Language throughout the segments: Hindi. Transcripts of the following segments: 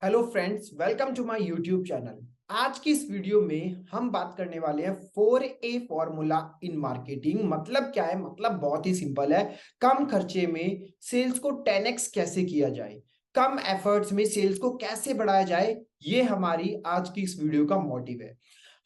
Hello friends, welcome to my YouTube channel. आज की इस वीडियो में हम बात करने वाले हैं 4A फॉर्मूला इन मार्केटिंग। मतलब क्या है? मतलब बहुत ही सिंपल है। कम खर्चे में सेल्स को 10x कैसे किया जाए, कम एफर्ट्स में सेल्स को कैसे बढ़ाया जाए, ये हमारी आज की इस वीडियो का मोटिव है।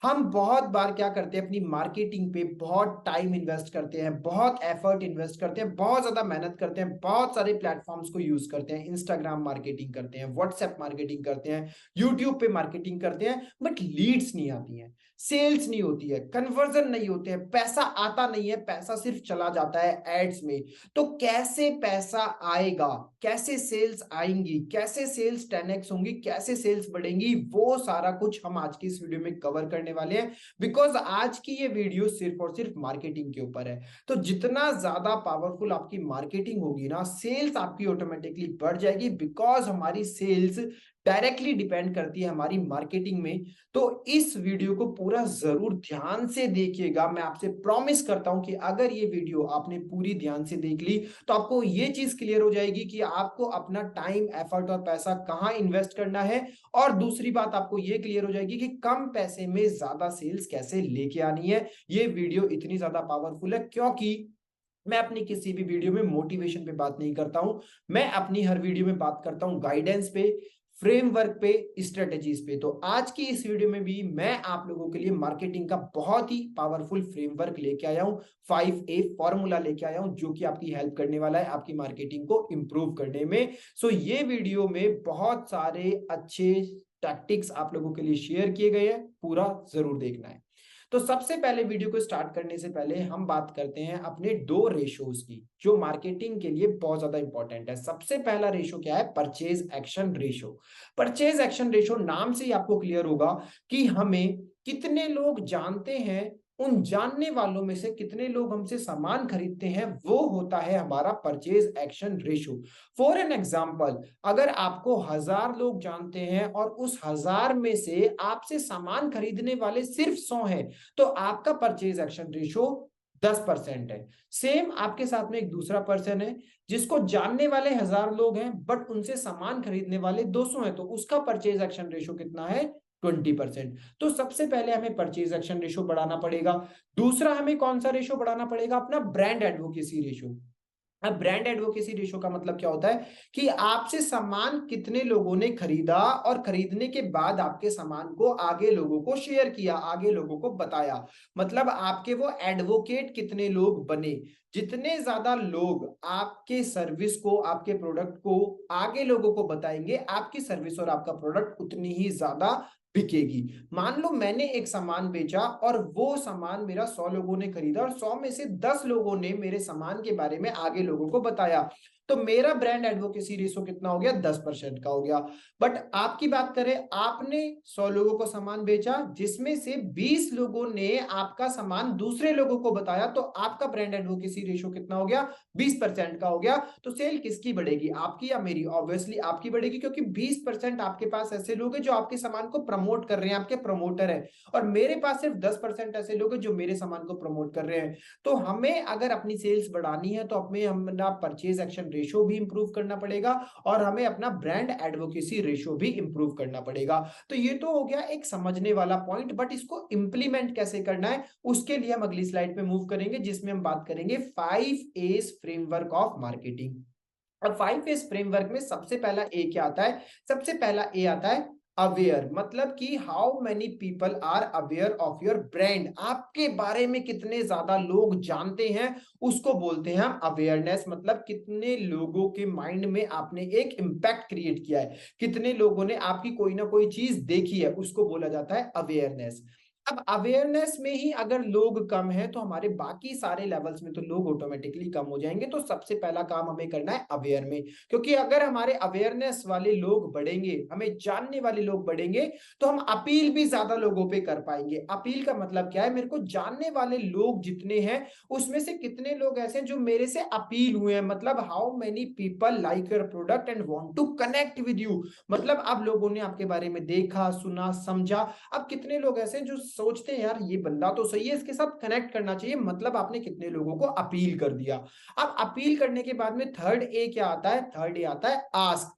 हम बहुत बार क्या करते हैं, अपनी मार्केटिंग पे बहुत टाइम इन्वेस्ट करते हैं, बहुत एफर्ट इन्वेस्ट करते हैं, बहुत ज्यादा मेहनत करते हैं, बहुत सारे प्लेटफॉर्म्स को यूज करते हैं। इंस्टाग्राम मार्केटिंग करते हैं, व्हाट्सएप मार्केटिंग करते हैं, यूट्यूब पे मार्केटिंग करते हैं, बट लीड्स नहीं आती हैं, सेल्स नहीं होती है, कन्वर्जन नहीं होते हैं, पैसा आता नहीं है, पैसा सिर्फ चला जाता है एड्स में। तो कैसे पैसा आएगा, कैसे सेल्स आएंगी, कैसे सेल्स 10x होंगी, कैसे सेल्स बढ़ेंगी, वो सारा कुछ हम आज की इस वीडियो में कवर करने वाले हैं। बिकॉज आज की ये वीडियो सिर्फ और सिर्फ मार्केटिंग के ऊपर है। तो जितना ज्यादा पावरफुल आपकी मार्केटिंग होगी ना, सेल्स आपकी ऑटोमेटिकली बढ़ जाएगी। बिकॉज हमारी सेल्स डायरेक्टली डिपेंड करती है हमारी मार्केटिंग में। तो इस वीडियो को पूरा जरूर ध्यान से देखिएगा। मैं आपसे प्रॉमिस करता हूं कि अगर ये वीडियो आपने पूरी ध्यान से देख ली तो आपको ये चीज क्लियर हो जाएगी कि आपको अपना टाइम, एफर्ट और पैसा कहां इन्वेस्ट करना है। और दूसरी बात आपको ये क्लियर हो जाएगी कि कम पैसे में ज्यादा सेल्स कैसे लेके आनी है। ये वीडियो इतनी ज्यादा पावरफुल है क्योंकि मैं अपनी किसी भी वीडियो में मोटिवेशन पे बात नहीं करता हूं। मैं अपनी हर वीडियो में बात करता हूं गाइडेंस पे, फ्रेमवर्क पे, स्ट्रेटेजीज पे। तो आज की इस वीडियो में भी मैं आप लोगों के लिए मार्केटिंग का बहुत ही पावरफुल फ्रेमवर्क लेके आया हूं, 5A फॉर्मूला लेके आया हूं, जो कि आपकी हेल्प करने वाला है आपकी मार्केटिंग को इंप्रूव करने में। सो ये वीडियो में बहुत सारे अच्छे टैक्टिक्स आप लोगों के लिए शेयर किए गए हैं, पूरा जरूर देखना है। तो सबसे पहले वीडियो को स्टार्ट करने से पहले हम बात करते हैं अपने दो रेशोज की, जो मार्केटिंग के लिए बहुत ज्यादा इंपॉर्टेंट है। सबसे पहला रेशो क्या है? Purchase action ratio. Purchase action ratio नाम से ही आपको क्लियर होगा कि हमें कितने लोग जानते हैं, उन जानने वालों में से कितने लोग हमसे सामान खरीदते हैं, वो होता है हमारा purchase action ratio. For an example, अगर आपको 1000 लोग जानते हैं और उस 1000 में से आपसे सामान खरीदने वाले सिर्फ 100 हैं, तो आपका परचेज एक्शन रेशो 10% है। सेम आपके साथ में एक दूसरा पर्सन है जिसको जानने वाले 1000 लोग हैं बट उनसे सामान खरीदने वाले 200 हैं, तो उसका परचेज एक्शन रेशो कितना है? 20%। तो सबसे पहले हमें परचेज एक्शन रेशो बढ़ाना पड़ेगा। दूसरा हमें कौन सा रेशो बढ़ाना पड़ेगा? अपना ब्रांड एडवोकेसी रेशो। अब ब्रांड एडवोकेसी रेशो का मतलब क्या होता है कि आपसे सामान कितने लोगों ने खरीदा और खरीदने के बाद आपके सामान को आगे लोगों को शेयर किया, आगे लोगों को बताया। मतलब आपके वो एडवोकेट कितने लोग बने। जितने ज्यादा लोग आपके सर्विस को, आपके प्रोडक्ट को आगे लोगों को बताएंगे, आपकी सर्विस और आपका प्रोडक्ट उतनी ही ज्यादा बिकेगी। मान लो मैंने एक सामान बेचा और वो सामान मेरा 100 लोगों ने खरीदा और 100 में से 10 लोगों ने मेरे सामान के बारे में आगे लोगों को बताया, तो मेरा ब्रांड एडवोकेसी रेशो कितना हो गया? 10% का हो गया। बट आपकी बात करें, आपने 100 लोगों को सामान बेचा जिसमें से 20 लोगों ने आपका सामान दूसरे लोगों को बताया, तो आपका ब्रांड एडवोकेसी रेशो कितना हो गया? 20% का हो गया। तो सेल किसकी बढ़ेगी, आपकी या मेरी? ऑब्वियसली आपकी बढ़ेगी, क्योंकि 20% आपके पास ऐसे लोग हैं जो आपके सामान को प्रमोट कर रहे हैं, आपके प्रमोटर हैं, और मेरे पास सिर्फ 10% ऐसे लोग हैं जो मेरे सामान को प्रमोट कर रहे हैं। तो हमें अगर अपनी सेल्स बढ़ानी है तो हमें अपना परचेज एक्शन रेशो भी इंप्रूव करना पड़ेगा और हमें अपना ब्रांड एडवोकेसी रेशो भी इंप्रूव करना पड़ेगा। तो ये तो हो गया एक समझने वाला पॉइंट, बट इसको इंप्लीमेंट कैसे करना है उसके लिए हम अगली स्लाइड पे मूव करेंगे, जिसमें हम बात करेंगे 5 A's फ्रेमवर्क ऑफ मार्केटिंग। अब 5 A's फ्रेमवर्क में सबसे पहला ए क्या आता है? सबसे पहला ए आता है अवेयर। मतलब कि how many people are aware of your brand. आपके बारे में कितने ज्यादा लोग जानते हैं, उसको बोलते हैं हम अवेयरनेस। मतलब कितने लोगों के माइंड में आपने एक इंपैक्ट क्रिएट किया है, कितने लोगों ने आपकी कोई ना कोई चीज देखी है, उसको बोला जाता है अवेयरनेस। अब अवेयरनेस में ही अगर लोग कम है तो हमारे बाकी सारे लेवल्स में तो लोग ऑटोमेटिकली कम हो जाएंगे। तो सबसे पहला काम हमें करना है अवेयर में, क्योंकि अगर हमारे अवेयरनेस वाले लोग बढ़ेंगे, हमें जानने वाले लोग बढ़ेंगे, तो हम अपील भी ज्यादा लोगों पे कर पाएंगे। अपील का मतलब क्या है? मेरे को जानने वाले लोग जितने हैं उसमें से कितने लोग ऐसे हैं जो मेरे से अपील हुए हैं। मतलब how many people like your product and want to connect with you. मतलब अब लोगों ने आपके बारे में देखा, सुना, समझा। अब कितने लोग ऐसे हैं जो सोचते हैं यार ये बंदा तो सही है, इसके साथ कनेक्ट करना चाहिए। मतलब आपने कितने लोगों को अपील कर दिया। अब अपील करने के बाद में थर्ड ए क्या आता है? थर्ड ए आता है आस्क।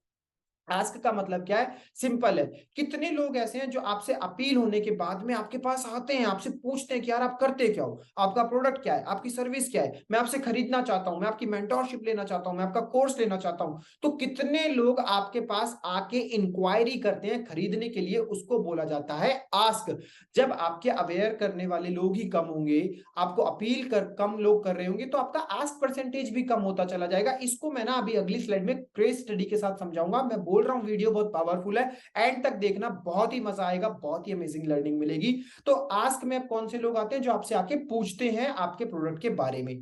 आस्क का मतलब क्या है? सिंपल है। कितने लोग ऐसे हैं जो आपसे अपील होने के बाद में आपके पास आते हैं, आपसे पूछते हैं कि यार आप करते क्या हो, आपका प्रोडक्ट क्या है, आपकी सर्विस क्या है, मैं आपसे खरीदना चाहता हूं, मैं आपकी मेंटोरशिप लेना चाहता हूं, मैं आपका कोर्स लेना चाहता हूं। तो कितने लोग आपके पास आके इंक्वायरी करते हैं खरीदने के लिए, उसको बोला जाता है आस्क। जब आपके अवेयर करने वाले लोग ही कम होंगे, आपको अपील कर कम लोग कर रहे होंगे, तो आपका आस्क परसेंटेज भी कम होता चला जाएगा। इसको मैं ना अभी अगली स्लाइड में केस स्टडी के साथ समझाऊंगा। मैं बोल रहा हूं वीडियो बहुत पावरफुल है, एंड तक देखना, बहुत ही मजा आएगा, बहुत ही अमेजिंग लर्निंग मिलेगी। तो आस्क में अब कौन से लोग आते हैं? जो आपसे आके पूछते हैं आपके प्रोडक्ट के बारे में।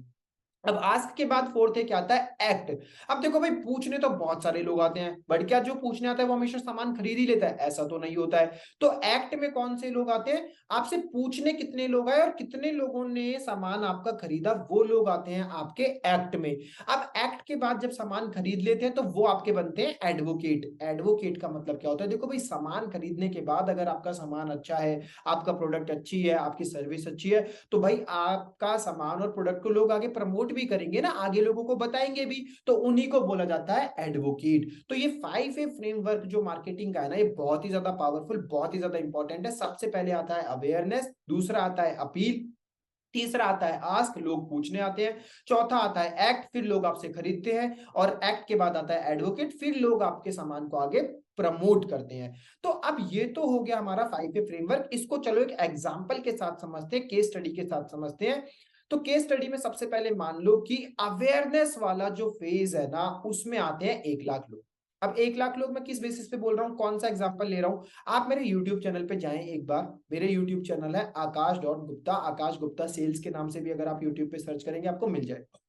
अब आस्क के बाद फोर्थ है, क्या आता है? एक्ट। अब देखो भाई, पूछने तो बहुत सारे लोग आते हैं, बट क्या जो पूछने आता है वो हमेशा सामान खरीद ही लेता है? ऐसा तो नहीं होता है। तो एक्ट में कौन से लोग आते हैं? आपसे पूछने कितने लोग आए और कितने लोगों ने सामान आपका खरीदा, वो लोग आते हैं आपके एक्ट में। अब एक्ट के बाद जब सामान खरीद लेते हैं तो वो आपके बनते हैं एडवोकेट। एडवोकेट का मतलब क्या होता है? देखो भाई, सामान खरीदने के बाद अगर आपका सामान अच्छा है, आपका प्रोडक्ट अच्छी है, आपकी सर्विस अच्छी है, तो भाई आपका सामान और प्रोडक्ट को लोग आगे प्रमोट भी करेंगे ना, आगे लोगों को बताएंगे भी, तो उन्हीं को बोला जाता है एडवोकेट। तो ये 5A फ्रेमवर्क जो मार्केटिंग का है ना, ये बहुत ही ज्यादा पावरफुल, बहुत ही ज्यादा इंपॉर्टेंट है। सबसे पहले आता है अवेयरनेस, दूसरा आता है अपील, तीसरा आता है आस्क, लोग पूछने आते हैं, चौथा आता है एक्ट, फिर लोग आपसे खरीदते हैं, और एक्ट के बाद आता है एडवोकेट, फिर लोग आपके सामान को आगे प्रमोट करते हैं। तो अब ये तो हो गया हमारा 5A फ्रेमवर्क। इसको चलो एक एग्जांपल के साथ समझते हैं, केस स्टडी के साथ समझते हैं। तो केस स्टडी में सबसे पहले मान लो कि अवेयरनेस वाला जो फेज है ना, उसमें आते हैं 1 लाख लोग। अब 1 लाख लोग मैं किस बेसिस पे बोल रहा हूं, कौन सा एग्जांपल ले रहा हूं? आप मेरे YouTube चैनल पे जाएं एक बार। मेरे YouTube चैनल है आकाश.गुप्ता, आकाश गुप्ता सेल्स के नाम से भी अगर आप YouTube पे सर्च करेंगे आपको मिल जाएगा।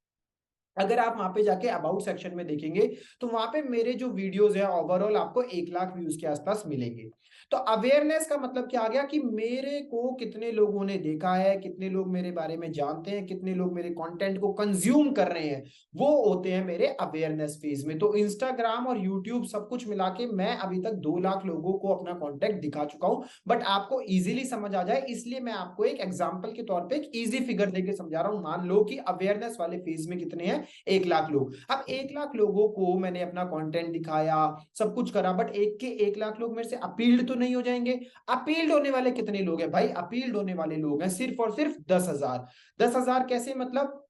अगर आप वहां पे जाके अबाउट सेक्शन में देखेंगे तो वहां पे मेरे जो वीडियोस है ओवरऑल आपको 1 लाख व्यूज के आसपास मिलेंगे। तो अवेयरनेस का मतलब क्या आ गया कि मेरे को कितने लोगों ने देखा है, कितने लोग मेरे बारे में जानते हैं, कितने लोग मेरे कंटेंट को कंज्यूम कर रहे हैं, वो होते हैं मेरे अवेयरनेस फेज में। तो इंस्टाग्राम और यूट्यूब सब कुछ मिला के मैं अभी तक 2 लाख लोगों को अपना कॉन्टेंट दिखा चुका हूं। बट आपको इजीली समझ आ जाए इसलिए मैं आपको एक एग्जाम्पल के तौर पर एक ईजी फिगर देके समझा रहा हूं। मान लो कि अवेयरनेस वाले फेज में कितने हैं? 1 लाख लोग। अब 1 लाख लोगों को मैंने अपना कंटेंट दिखाया, सब कुछ करा, बट एक के 1 लाख लोग मेरे से अपील्ड तो नहीं हो जाएंगे। अपील्ड होने वाले कितने लोग हैं भाई? अपील्ड होने वाले लोग हैं सिर्फ और सिर्फ 10,000। 10,000 कैसे? मतलब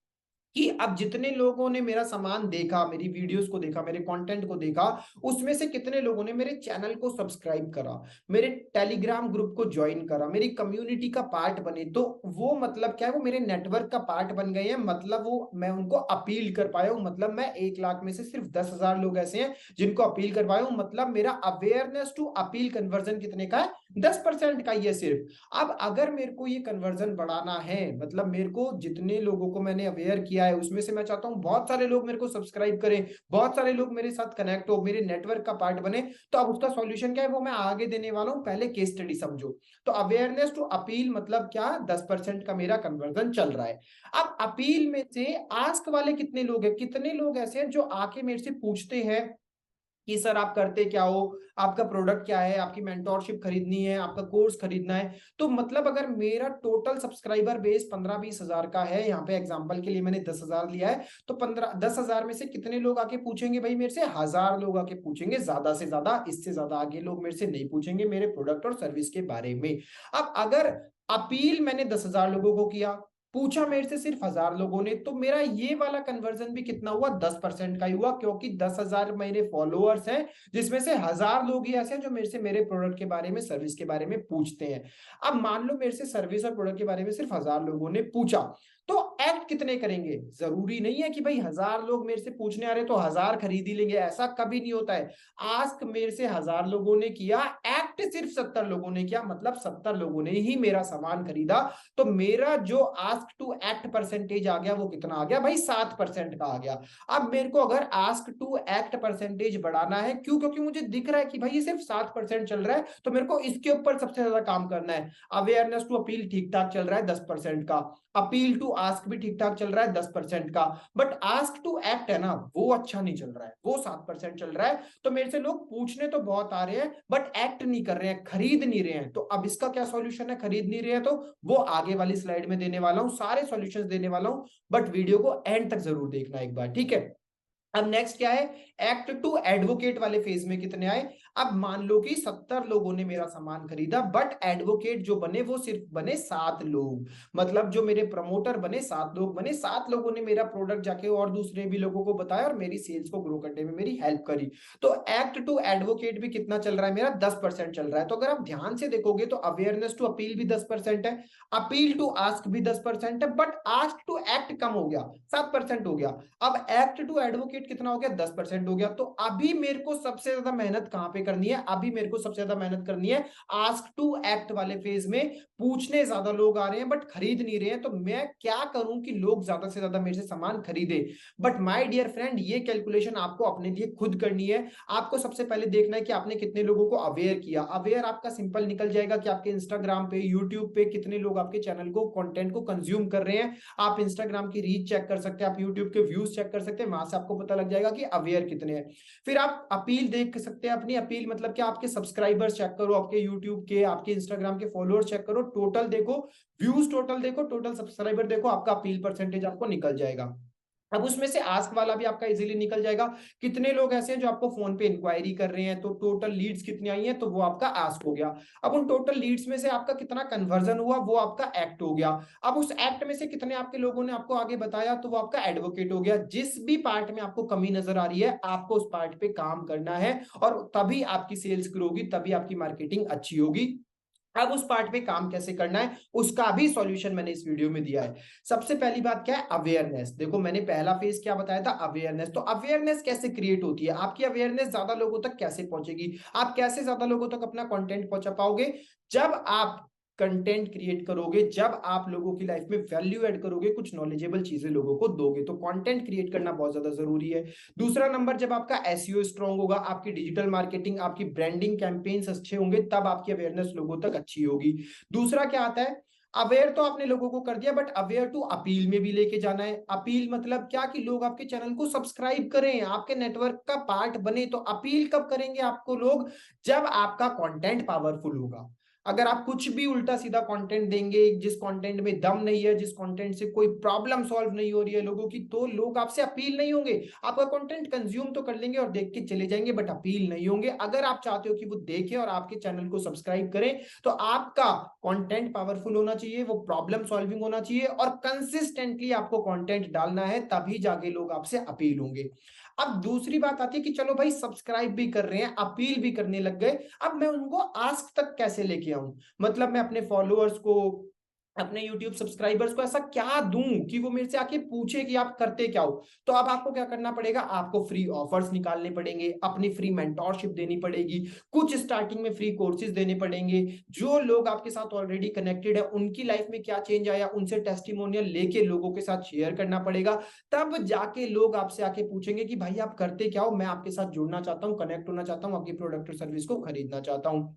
कि अब जितने लोगों ने मेरा सामान देखा, मेरी वीडियोस को देखा, मेरे कंटेंट को देखा, उसमें से कितने लोगों ने मेरे चैनल को सब्सक्राइब करा, मेरे टेलीग्राम ग्रुप को ज्वाइन करा, मेरी कम्युनिटी का पार्ट बने, तो वो मतलब क्या है? वो मेरे नेटवर्क का पार्ट बन गए हैं, मतलब वो मैं उनको अपील कर पाया हूं। मतलब मैं 1 लाख में से सिर्फ 10,000 लोग ऐसे हैं जिनको अपील कर पाया हूं। मतलब मेरा अवेयरनेस टू अपील कन्वर्जन कितने का है? 10% का ही है सिर्फ। अब अगर मेरे को ये कन्वर्जन बढ़ाना है, मतलब मेरे को जितने लोगों को मैंने अवेयर किया है उसमें से मैं चाहता हूं बहुत सारे लोग मेरे को सब्सक्राइब करें, बहुत सारे लोग मेरे साथ कनेक्ट हो, मेरे नेटवर्क का पार्ट बने, तो अब उसका सॉल्यूशन क्या है वो मैं आगे देने वाला हूं। पहले केस स्टडी समझो। तो अवेयरनेस टू अपील मतलब क्या? 10% का मेरा कन्वर्जन चल रहा है। अब अपील में से आस्क वाले कितने लोग हैं? कितने लोग ऐसे हैं जो आके मेरे से पूछते हैं कि सर आप करते क्या हो, आपका प्रोडक्ट क्या है, आपकी मेंटोरशिप खरीदनी है, आपका कोर्स खरीदना है। तो मतलब अगर मेरा टोटल सब्सक्राइबर बेस 15-20 हजार का है, यहाँ पे एग्जांपल के लिए मैंने 10,000 लिया है, तो 10,000 में से कितने लोग आके पूछेंगे भाई मेरे से? 1,000 लोग आके पूछेंगे, ज्यादा से ज्यादा। इससे ज्यादा आगे लोग मेरे से नहीं पूछेंगे मेरे प्रोडक्ट और सर्विस के बारे में। अब अगर अपील मैंने 10,000 लोगों को किया, पूछा मेरे से सिर्फ 1,000 लोगों ने, तो मेरा ये वाला कन्वर्जन भी कितना हुआ? 10% का ही हुआ, क्योंकि 10,000 मेरे फॉलोअर्स हैं, जिसमें से 1,000 लोग ही ऐसे हैं जो मेरे से मेरे प्रोडक्ट के बारे में, सर्विस के बारे में पूछते हैं। अब मान लो मेरे से सर्विस और प्रोडक्ट के बारे में सिर्फ 1,000 लोगों ने पूछा, तो एक्ट कितने करेंगे? जरूरी नहीं है कि भाई 1,000 लोग मेरे से पूछने आ रहे तो 1,000 खरीद ही लेंगे, ऐसा कभी नहीं होता है। आस्क मेरे से 1,000 लोगों ने किया, एक्ट सिर्फ 70 लोगों ने किया, मतलब 70 लोगों ने ही मेरा सामान खरीदा। तो मेरा जो आस्क टू एक्ट परसेंटेज आ गया वो कितना आ गया भाई? 7% का आ गया। अब मेरे को अगर आस्क टू एक्ट परसेंटेज बढ़ाना है, क्यों? क्योंकि मुझे दिख रहा है कि भाई ये सिर्फ 7% चल रहा है, तो मेरे को इसके ऊपर सबसे ज्यादा काम करना है। अवेयरनेस टू अपील ठीक ठाक चल रहा है 10% का, अपील टू आस्क भी ठीक ठाक चल रहा है 10% का, बट आस्क टू एक्ट है ना, वो अच्छा नहीं चल रहा है, वो 7% चल रहा है। तो मेरे से लोग पूछने तो बहुत आ रहे हैं बट एक्ट नहीं कर रहे हैं, खरीद नहीं रहे हैं। तो अब इसका क्या सॉल्यूशन है? खरीद नहीं रहे हैं तो वो आगे वाली स्लाइड में देने वाला हूं, सारे सॉल्यूशंस देने वाला हूं, बट वीडियो को एंड तक जरूर देखना एक बार, ठीक है? अब नेक्स्ट क्या है, एक्ट टू एडवोकेट वाले फेज में कितने आए। अब मान लो कि 70 लोगों ने मेरा सामान खरीदा, बट एडवोकेट जो बने वो सिर्फ बने 7 लोग। मतलब जो मेरे प्रमोटर बने 7 लोग बने, 7 लोगों ने मेरा प्रोडक्ट जाके और दूसरे भी लोगों को बताया और मेरी सेल्स को ग्रो करने में मेरी हेल्प करी। तो एक्ट टू एडवोकेट भी कितना चल रहा है मेरा, 10% चल रहा है। तो अगर आप ध्यान से देखोगे तो अवेयरनेस टू अपील भी 10% है, अपील टू आस्क भी 10% है, बट आस्क टू एक्ट कम हो गया, 7% हो गया। अब एक्ट टू एडवोकेट कितना हो गया, 10% हो गया। तो अभी मेरे को सबसे ज्यादा मेहनत कहां पे करनी है, अभी मेरे को सबसे ज्यादा मेहनत करनी है आस्क टू एक्ट वाले फेज में। पूछने ज्यादा लोग आ रहे हैं बट खरीद नहीं रहे हैं, तो मैं क्या करूं कि लोग ज्यादा से ज्यादा मेरे से सामान खरीदे। बट माय डियर फ्रेंड, ये कैलकुलेशन आपको अपने लिए खुद करनी है। आपको सबसे पहले देखना है कि आपने कितने लोगों को अवेयर किया। अवेयर आपका सिंपल निकल जाएगा कि आपके इंस्टाग्राम पे, यूट्यूब पे कितने लोग आपके चैनल को, कंटेंट को कंज्यूम कर रहे हैं। आप इंस्टाग्राम की रीच चेक कर सकते हैं, आप यूट्यूब के व्यूज चेक कर सकते हैं, वहां से आपको पता लग जाएगा कि अवेयर कितने हैं। फिर आप अपील देख सकते हैं, अपनी अपील मतलब कि आपके सब्सक्राइबर्स चेक करो, आपके यूट्यूब के, आपके इंस्टाग्राम के फॉलोअर्स चेक करो, टोटल देखो, व्यूज टोटल देखो, टोटल सब्सक्राइबर देखो, आपका अपील परसेंटेज आपको निकल जाएगा। अब उसमें से आस्क वाला भी आपका इजीली निकल जाएगा। कितने लोग ऐसे हैं जो आपको फोन पे इंक्वायरी कर रहे हैं, तो टोटल लीड्स कितनी आई हैं, तो वो आपका आस्क हो गया। अब उन टोटल लीड्स में से आपका कितना कन्वर्जन हुआ, वो आपका एक्ट हो गया। अब उस एक्ट में से कितने आपके लोगों ने आपको आगे बताया, तो वो आपका एडवोकेट हो गया। जिस भी पार्ट में आपको कमी नजर आ रही है, आपको उस पार्ट पे काम करना है, और तभी आपकी सेल्स ग्रो होगी, तभी आपकी मार्केटिंग अच्छी होगी। अब उस पार्ट पे काम कैसे करना है, उसका भी सॉल्यूशन मैंने इस वीडियो में दिया है। सबसे पहली बात क्या है, अवेयरनेस। देखो मैंने पहला फेज क्या बताया था, अवेयरनेस। तो अवेयरनेस कैसे क्रिएट होती है, आपकी अवेयरनेस ज्यादा लोगों तक कैसे पहुंचेगी, आप कैसे ज्यादा लोगों तक अपना कंटेंट पहुंचा पाओगे, जब आप कंटेंट क्रिएट करोगे, जब आप लोगों की लाइफ में वैल्यू ऐड करोगे, कुछ नॉलेजेबल चीजें लोगों को दोगे। तो कंटेंट क्रिएट करना बहुत ज्यादा जरूरी है। दूसरा नंबर, जब आपका एसईओ स्ट्रांग होगा, आपकी डिजिटल मार्केटिंग, आपकी ब्रांडिंग कैंपेन्स अच्छे होंगे, तब आपकी अवेयरनेस लोगों तक अच्छी होगी। दूसरा क्या आता है, अवेयर तो आपने लोगों को कर दिया, बट अवेयर टू अपील में भी लेके जाना है। अपील मतलब क्या, कि लोग आपके चैनल को सब्सक्राइब करें, आपके नेटवर्क का पार्ट बने। तो अपील कब करेंगे आपको लोग, जब आपका कंटेंट पावरफुल होगा। अगर आप कुछ भी उल्टा सीधा कंटेंट देंगे, जिस कंटेंट में दम नहीं है, जिस कंटेंट से कोई प्रॉब्लम सॉल्व नहीं हो रही है लोगों की, तो लोग आपसे अपील नहीं होंगे। आपका कंटेंट कंज्यूम तो कर लेंगे और देख के चले जाएंगे, बट अपील नहीं होंगे। अगर आप चाहते हो कि वो देखें और आपके चैनल को सब्सक्राइब करें, तो आपका कंटेंट पावरफुल होना चाहिए, वो प्रॉब्लम सॉल्विंग होना चाहिए, और कंसिस्टेंटली आपको कंटेंट डालना है, तभी जाके लोग आपसे अपील होंगे। अब दूसरी बात आती है कि चलो भाई, सब्सक्राइब भी कर रहे हैं, अपील भी करने लग गए, अब मैं उनको आस्क तक कैसे लेके आऊं। मतलब मैं अपने फॉलोअर्स को, अपने YouTube सब्सक्राइबर्स को ऐसा क्या दूं कि वो मेरे से आके पूछे कि आप करते क्या हो। तो अब आपको क्या करना पड़ेगा, आपको फ्री ऑफर्स निकालने पड़ेंगे, अपनी फ्री मेंटोरशिप देनी पड़ेगी, कुछ स्टार्टिंग में फ्री कोर्सेज देने पड़ेंगे। जो लोग आपके साथ ऑलरेडी कनेक्टेड है, उनकी लाइफ में क्या चेंज आया, उनसे टेस्टिमोनियल लेके लोगों के साथ शेयर करना पड़ेगा। तब जाके लोग आपसे आके पूछेंगे कि भाई आप करते क्या हो, मैं आपके साथ जुड़ना चाहता हूँ, कनेक्ट होना चाहता हूँ, आपकी प्रोडक्ट और सर्विस को खरीदना चाहता हूँ।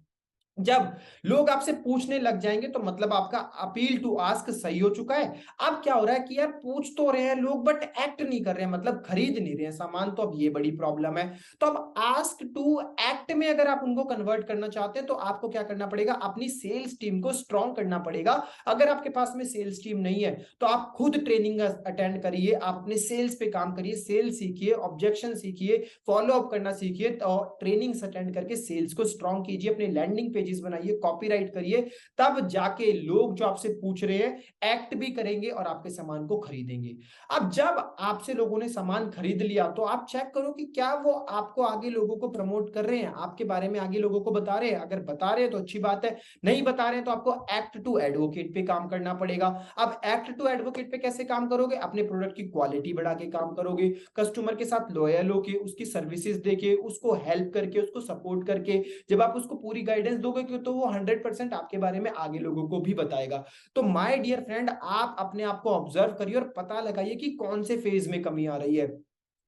जब लोग आपसे पूछने लग जाएंगे, तो मतलब आपका अपील टू आस्क सही हो चुका है। अब क्या हो रहा है कि यार, पूछ तो रहे हैं लोग बट एक्ट नहीं कर रहे हैं, मतलब खरीद नहीं रहे हैं सामान, तो अब ये बड़ी प्रॉब्लम है। तो अब आस्क टू एक्ट में अगर आप उनको कन्वर्ट करना चाहते हैं, तो आपको क्या करना पड़ेगा, अपनी सेल्स टीम को स्ट्रॉन्ग करना पड़ेगा। अगर आपके पास में सेल्स टीम नहीं है, तो आप खुद ट्रेनिंग अटेंड करिए, आप अपने सेल्स पे काम करिए, सेल्स सीखिए, ऑब्जेक्शन सीखिए, फॉलो अप करना सीखिए, तो ट्रेनिंग्स अटेंड करके सेल्स को स्ट्रॉन्ग कीजिए, अपने लैंडिंग पेजेस बनाइए, कॉपीराइट करिए। तब जाके लोग जो आपसे पूछ रहे हैं एक्ट भी करेंगे और आपके सामान को खरीदेंगे। अब जब आपसे लोगों ने सामान खरीद लिया, तो आप चेक करो कि क्या वो आपको आगे लोगों को प्रमोट कर रहे हैं, आपके बारे में आगे लोगों को बता रहे हैं। अगर बता रहे हैं तो अच्छी बात है, नहीं बता रहे हैं तो आपको एक्ट टू एडवोकेट पे काम करना पड़ेगा। अब एक्ट टू एडवोकेट पे कैसे काम करोगे, अपने प्रोडक्ट की क्वालिटी बढ़ा के काम करोगे, कस्टमर के साथ लॉयल होके, उसकी सर्विसेज देके, उसको हेल्प करके, उसको सपोर्ट करके। जब आप उसको पूरी गाइडेंस दोगे, तो वो 100% आपके बारे में आगे लोगों को भी बताएगा। तो माय डियर फ्रेंड, आप अपने आप को ऑब्जर्व करिए और पता लगाइए कि कौन से फेज में कमी आ रही है।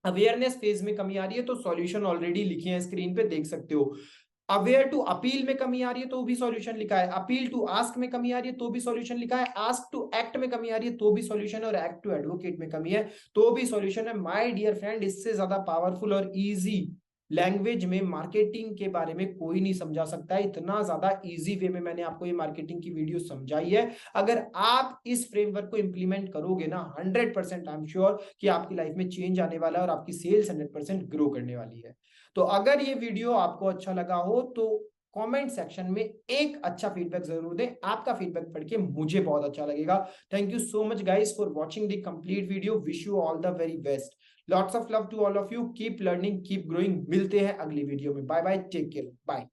अवेयरनेस फेज में कमी आ रही है, तो सॉल्यूशन ऑलरेडी लिखे हैं स्क्रीन पे, देख सकते हो। अवेयर टू अपील में कमी आ रही है, तो भी सॉल्यूशन लिखा है। अपील टू आस्क में कमी आ रही है, तो भी सॉल्यूशन लिखा है। आस्क टू एक्ट में कमी आ रही है, तो भी सॉल्यूशन है। और एक्ट टू एडवोकेट में कमी है, तो भी सॉल्यूशन है। माय डियर फ्रेंड, इससे ज्यादा पावरफुल और इजी लैंग्वेज में मार्केटिंग के बारे में कोई नहीं समझा सकता है। इतना ज्यादा इजी वे में मैंने आपको ये मार्केटिंग की वीडियो समझाई है। अगर आप इस फ्रेमवर्क को इंप्लीमेंट करोगे ना, 100% आई एम श्योर कि आपकी लाइफ में चेंज आने वाला है और आपकी सेल्स 100% ग्रो करने वाली है। तो अगर ये वीडियो आपको अच्छा लगा हो तो कमेंट सेक्शन में एक अच्छा फीडबैक जरूर दें। आपका फीडबैक पढ़ के मुझे बहुत अच्छा लगेगा। Thank you so much guys for watching the complete video. Wish you all the very best. Lots of love to all of you. Keep learning, keep growing. मिलते हैं अगली वीडियो में। Bye bye, take care, bye.